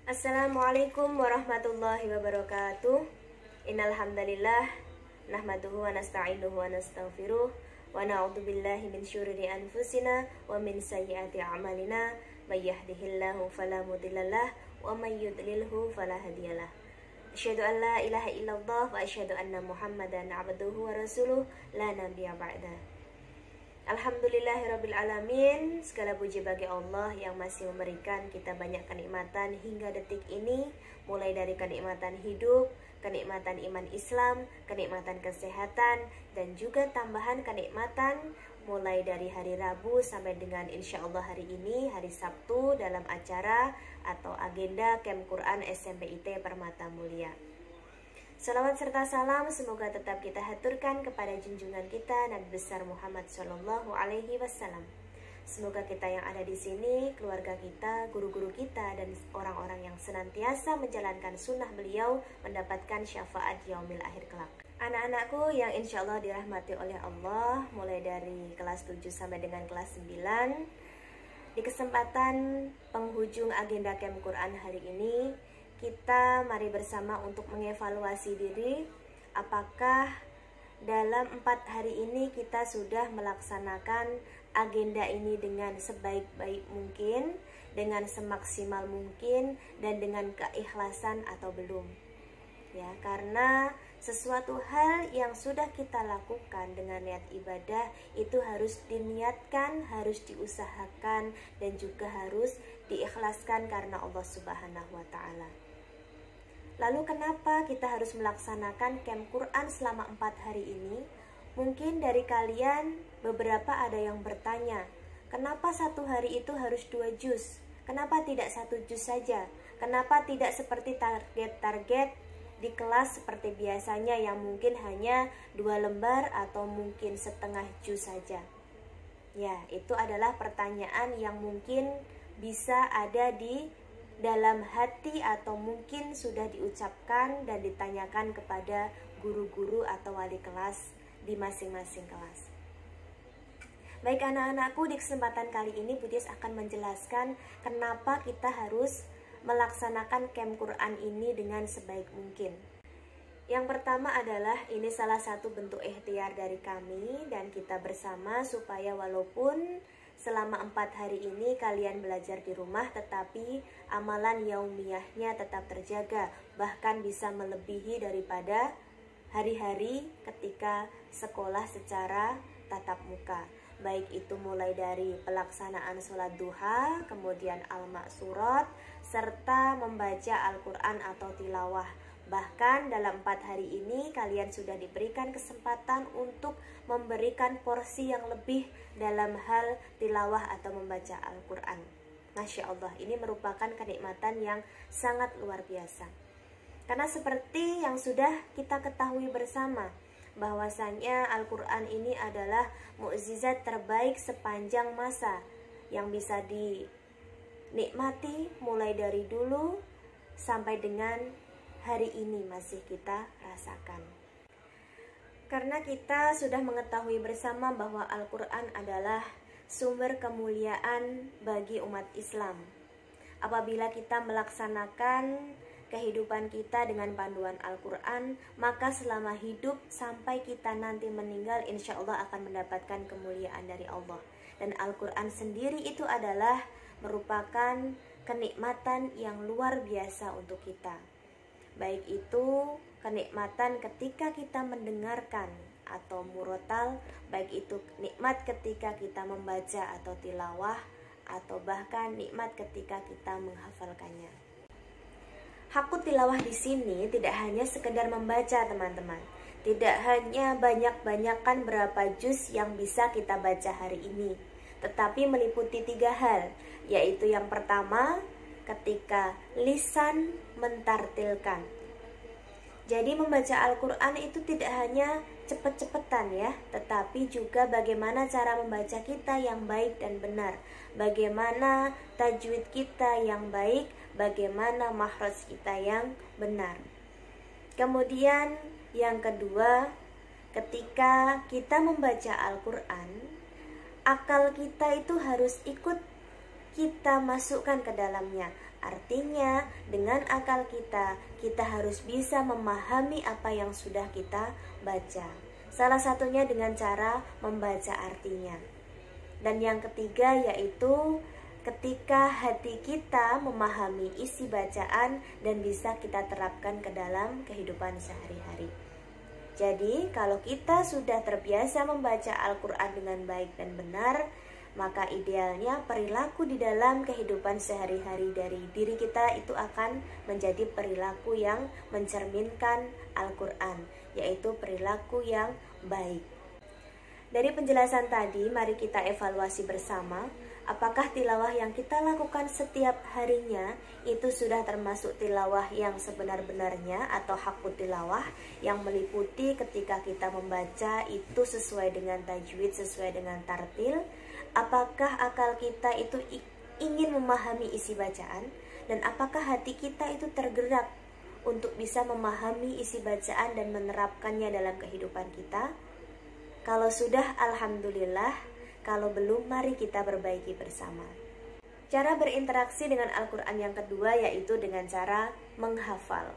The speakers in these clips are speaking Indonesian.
Assalamualaikum warahmatullahi wabarakatuh. Innal hamdalillah nahmaduhu wa nasta'inuhu wa nastaghfiruh wa na'udzubillahi min syururi anfusina wa min sayyiati a'malina may yahdihillahu fala mudhillalah wa may yudlilhu fala hadiyalah. Asyhadu an la ilaha illallah wa asyhadu anna Muhammadan 'abduhu wa rasuluh la nabiyya ba'da. Alhamdulillahirabbil alamin. Segala puji bagi Allah yang masih memberikan kita banyak kenikmatan hingga detik ini, mulai dari kenikmatan hidup, kenikmatan iman Islam, kenikmatan kesehatan, dan juga tambahan kenikmatan mulai dari hari Rabu sampai dengan insya Allah hari ini, hari Sabtu, dalam acara atau agenda Camp Quran SMPIT Permata Mulia. Salawat serta salam semoga tetap kita haturkan kepada junjungan kita Nabi besar Muhammad Shallallahu Alaihi Wasallam. Semoga kita yang ada di sini, keluarga kita, guru-guru kita, dan orang-orang yang senantiasa menjalankan sunnah beliau mendapatkan syafaat yaumil akhir kelak. Anak-anakku yang insya Allah dirahmati oleh Allah, mulai dari kelas 7 sampai dengan kelas 9, di kesempatan penghujung agenda Camp Quran hari ini, kita mari bersama untuk mengevaluasi diri, apakah dalam 4 hari ini kita sudah melaksanakan agenda ini dengan sebaik-baik mungkin, dengan semaksimal mungkin, dan dengan keikhlasan atau belum. Ya, karena sesuatu hal yang sudah kita lakukan dengan niat ibadah itu harus diniatkan, harus diusahakan, dan juga harus diikhlaskan karena Allah Subhanahu wa Ta'ala. Lalu kenapa kita harus melaksanakan Camp Quran selama 4 hari ini? Mungkin dari kalian beberapa ada yang bertanya, kenapa 1 hari itu harus 2 juz? Kenapa tidak 1 juz saja? Kenapa tidak seperti target-target di kelas seperti biasanya yang mungkin hanya 2 lembar atau mungkin setengah juz saja? Ya, itu adalah pertanyaan yang mungkin bisa ada di dalam hati atau mungkin sudah diucapkan dan ditanyakan kepada guru-guru atau wali kelas di masing-masing kelas. Baik anak-anakku, di kesempatan kali ini Budis akan menjelaskan kenapa kita harus melaksanakan Camp Quran ini dengan sebaik mungkin. Yang pertama adalah ini salah satu bentuk ikhtiar dari kami dan kita bersama supaya walaupun selama 4 hari ini kalian belajar di rumah, tetapi amalan yaumiyahnya tetap terjaga, bahkan bisa melebihi daripada hari-hari ketika sekolah secara tatap muka. Baik itu mulai dari pelaksanaan sholat duha, kemudian al-maksurat, serta membaca Al-Quran atau tilawah. Bahkan dalam 4 hari ini kalian sudah diberikan kesempatan untuk memberikan porsi yang lebih dalam hal tilawah atau membaca Al-Quran. Masya Allah, ini merupakan kenikmatan yang sangat luar biasa. Karena seperti yang sudah kita ketahui bersama, bahwasanya Al-Quran ini adalah mukjizat terbaik sepanjang masa yang bisa dinikmati mulai dari dulu sampai dengan hari ini masih kita rasakan. Karena kita sudah mengetahui bersama bahwa Al-Quran adalah sumber kemuliaan bagi umat Islam. Apabila kita melaksanakan kehidupan kita dengan panduan Al-Quran, maka selama hidup sampai kita nanti meninggal, insya Allah akan mendapatkan kemuliaan dari Allah. Dan Al-Quran sendiri itu adalah merupakan kenikmatan yang luar biasa untuk kita. Baik itu kenikmatan ketika kita mendengarkan atau murotal, baik itu nikmat ketika kita membaca atau tilawah, atau bahkan nikmat ketika kita menghafalkannya. Hakut tilawah di sini tidak hanya sekedar membaca, teman-teman. Tidak hanya banyak-banyakan berapa juz yang bisa kita baca hari ini, tetapi meliputi 3 hal, yaitu yang pertama, ketika lisan mentartilkan. Jadi membaca Al-Quran itu tidak hanya cepet-cepetan ya, tetapi juga bagaimana cara membaca kita yang baik dan benar, bagaimana tajwid kita yang baik, bagaimana makhraj kita yang benar. Kemudian yang kedua, ketika kita membaca Al-Quran, akal kita itu harus ikut kita masukkan ke dalamnya. Artinya, dengan akal kita, kita harus bisa memahami apa yang sudah kita baca. Salah satunya dengan cara membaca artinya. Dan yang ketiga yaitu ketika hati kita memahami isi bacaan dan bisa kita terapkan ke dalam kehidupan sehari-hari. Jadi, kalau kita sudah terbiasa membaca Al-Quran dengan baik dan benar, maka idealnya perilaku di dalam kehidupan sehari-hari dari diri kita itu akan menjadi perilaku yang mencerminkan Al-Quran, yaitu perilaku yang baik. Dari penjelasan tadi, mari kita evaluasi bersama, apakah tilawah yang kita lakukan setiap harinya itu sudah termasuk tilawah yang sebenar-benarnya atau hakut tilawah yang meliputi ketika kita membaca itu sesuai dengan tajwid, sesuai dengan tartil. Apakah akal kita itu ingin memahami isi bacaan, dan apakah hati kita itu tergerak untuk bisa memahami isi bacaan dan menerapkannya dalam kehidupan kita? Kalau sudah, alhamdulillah. Kalau belum, mari kita perbaiki bersama. Cara berinteraksi dengan Al-Quran yang kedua yaitu dengan cara menghafal.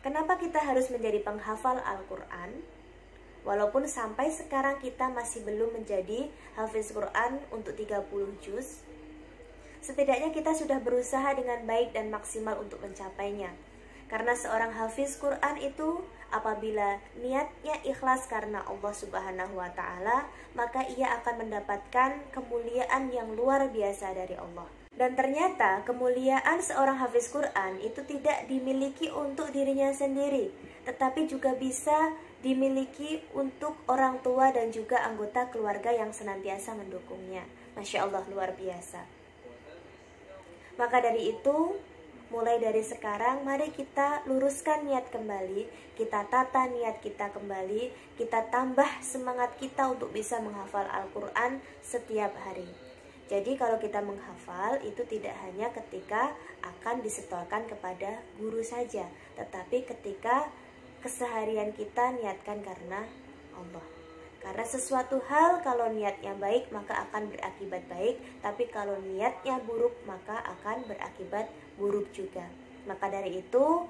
Kenapa kita harus menjadi penghafal Al-Quran? Walaupun sampai sekarang kita masih belum menjadi hafiz Quran untuk 30 juz, setidaknya kita sudah berusaha dengan baik dan maksimal untuk mencapainya. Karena seorang hafiz Quran itu apabila niatnya ikhlas karena Allah Subhanahu wa Ta'ala, maka ia akan mendapatkan kemuliaan yang luar biasa dari Allah. Dan ternyata kemuliaan seorang hafiz Quran itu tidak dimiliki untuk dirinya sendiri, tetapi juga bisa dimiliki untuk orang tua dan juga anggota keluarga yang senantiasa mendukungnya. Masya Allah, luar biasa. Maka dari itu, mulai dari sekarang mari kita luruskan niat kembali, kita tata niat kita kembali, kita tambah semangat kita untuk bisa menghafal Al-Quran setiap hari. Jadi kalau kita menghafal itu tidak hanya ketika akan disetorkan kepada guru saja, tetapi ketika keseharian kita niatkan karena Allah. Karena sesuatu hal kalau niatnya baik maka akan berakibat baik, tapi kalau niatnya buruk maka akan berakibat buruk juga. Maka dari itu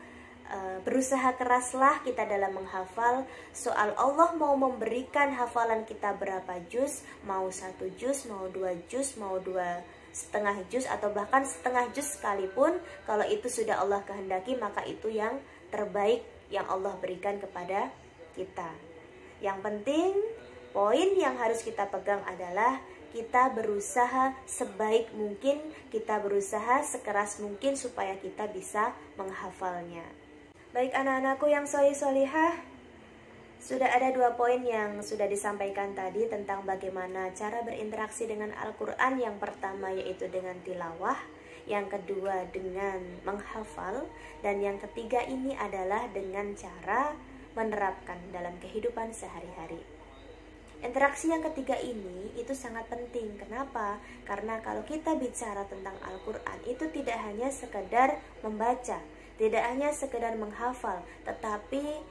berusaha keraslah kita dalam menghafal. Soal Allah mau memberikan hafalan kita berapa juz, mau 1 juz, mau 2 juz, mau 2,5 juz, atau bahkan setengah juz sekalipun, kalau itu sudah Allah kehendaki maka itu yang terbaik yang Allah berikan kepada kita. Yang penting, poin yang harus kita pegang adalah kita berusaha sebaik mungkin, kita berusaha sekeras mungkin supaya kita bisa menghafalnya. Baik anak-anakku yang sholih-sholihah, sudah ada 2 poin yang sudah disampaikan tadi tentang bagaimana cara berinteraksi dengan Al-Quran. Yang pertama yaitu dengan tilawah, yang kedua dengan menghafal, dan yang ketiga ini adalah dengan cara menerapkan dalam kehidupan sehari-hari. Interaksi yang ketiga ini itu sangat penting. Kenapa? Karena kalau kita bicara tentang Al-Quran itu tidak hanya sekedar membaca, tidak hanya sekedar menghafal, tetapi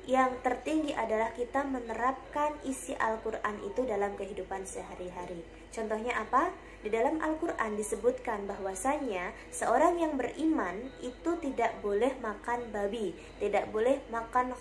yang tertinggi adalah kita menerapkan isi Al-Quran itu dalam kehidupan sehari-hari. Contohnya apa? Di dalam Al-Quran disebutkan bahwasanya seorang yang beriman itu tidak boleh makan babi, tidak boleh makan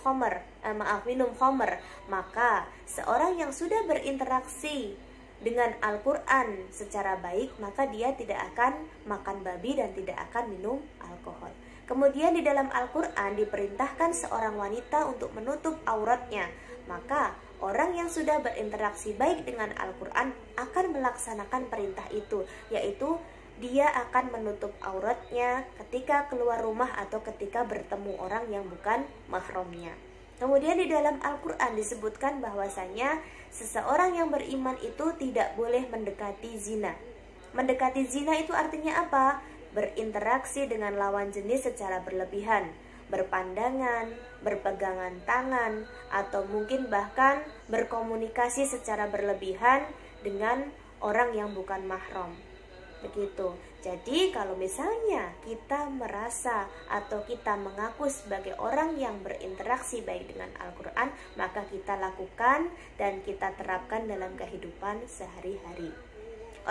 minum khamr. Maka seorang yang sudah berinteraksi dengan Al-Quran secara baik, maka dia tidak akan makan babi dan tidak akan minum alkohol. Kemudian di dalam Al-Quran diperintahkan seorang wanita untuk menutup auratnya. Maka orang yang sudah berinteraksi baik dengan Al-Quran akan melaksanakan perintah itu, yaitu dia akan menutup auratnya ketika keluar rumah atau ketika bertemu orang yang bukan mahramnya. Kemudian di dalam Al-Quran disebutkan bahwasanya seseorang yang beriman itu tidak boleh mendekati zina. Mendekati zina itu artinya apa? Berinteraksi dengan lawan jenis secara berlebihan, berpandangan, berpegangan tangan, atau mungkin bahkan berkomunikasi secara berlebihan dengan orang yang bukan mahram. Begitu. Jadi kalau misalnya kita merasa atau kita mengaku sebagai orang yang berinteraksi baik dengan Al-Quran, maka kita lakukan dan kita terapkan dalam kehidupan sehari-hari.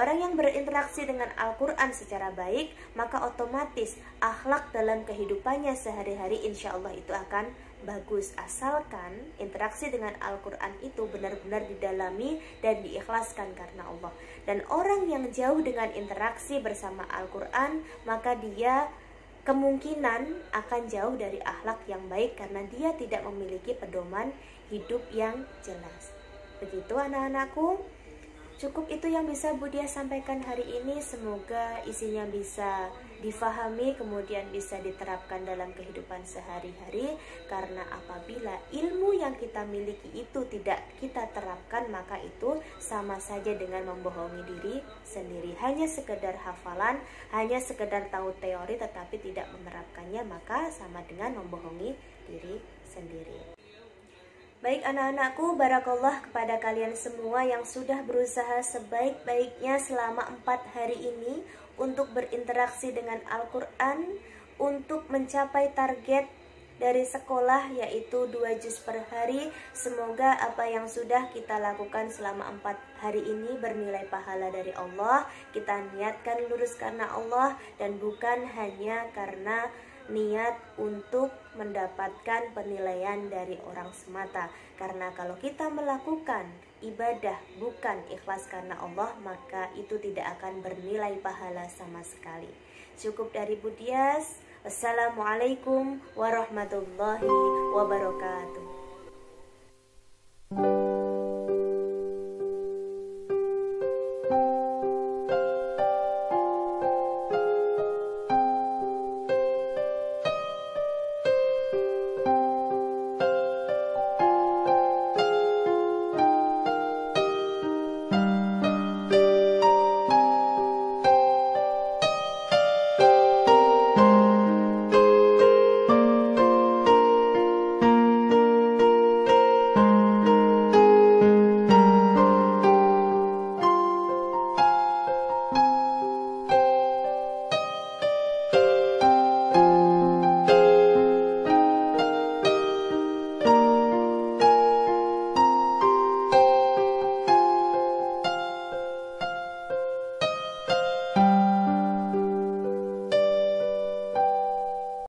Orang yang berinteraksi dengan Al-Quran secara baik, maka otomatis akhlak dalam kehidupannya sehari-hari insya Allah itu akan bagus, asalkan interaksi dengan Al-Quran itu benar-benar didalami dan diikhlaskan karena Allah. Dan orang yang jauh dengan interaksi bersama Al-Quran, maka dia kemungkinan akan jauh dari akhlak yang baik karena dia tidak memiliki pedoman hidup yang jelas. Begitu anak-anakku, cukup itu yang bisa Budia sampaikan hari ini. Semoga isinya bisa difahami, kemudian bisa diterapkan dalam kehidupan sehari-hari. Karena apabila ilmu yang kita miliki itu tidak kita terapkan, maka itu sama saja dengan membohongi diri sendiri. Hanya sekedar hafalan, hanya sekedar tahu teori tetapi tidak menerapkannya, maka sama dengan membohongi diri sendiri. Baik anak-anakku, barakallah kepada kalian semua yang sudah berusaha sebaik-baiknya selama 4 hari ini untuk berinteraksi dengan Al-Quran, untuk mencapai target dari sekolah yaitu 2 juz per hari. Semoga apa yang sudah kita lakukan selama 4 hari ini bernilai pahala dari Allah. Kita niatkan lurus karena Allah dan bukan hanya karena niat untuk mendapatkan penilaian dari orang semata. Karena kalau kita melakukan ibadah bukan ikhlas karena Allah, maka itu tidak akan bernilai pahala sama sekali. Cukup dari Budias. Wassalamualaikum warahmatullahi wabarakatuh.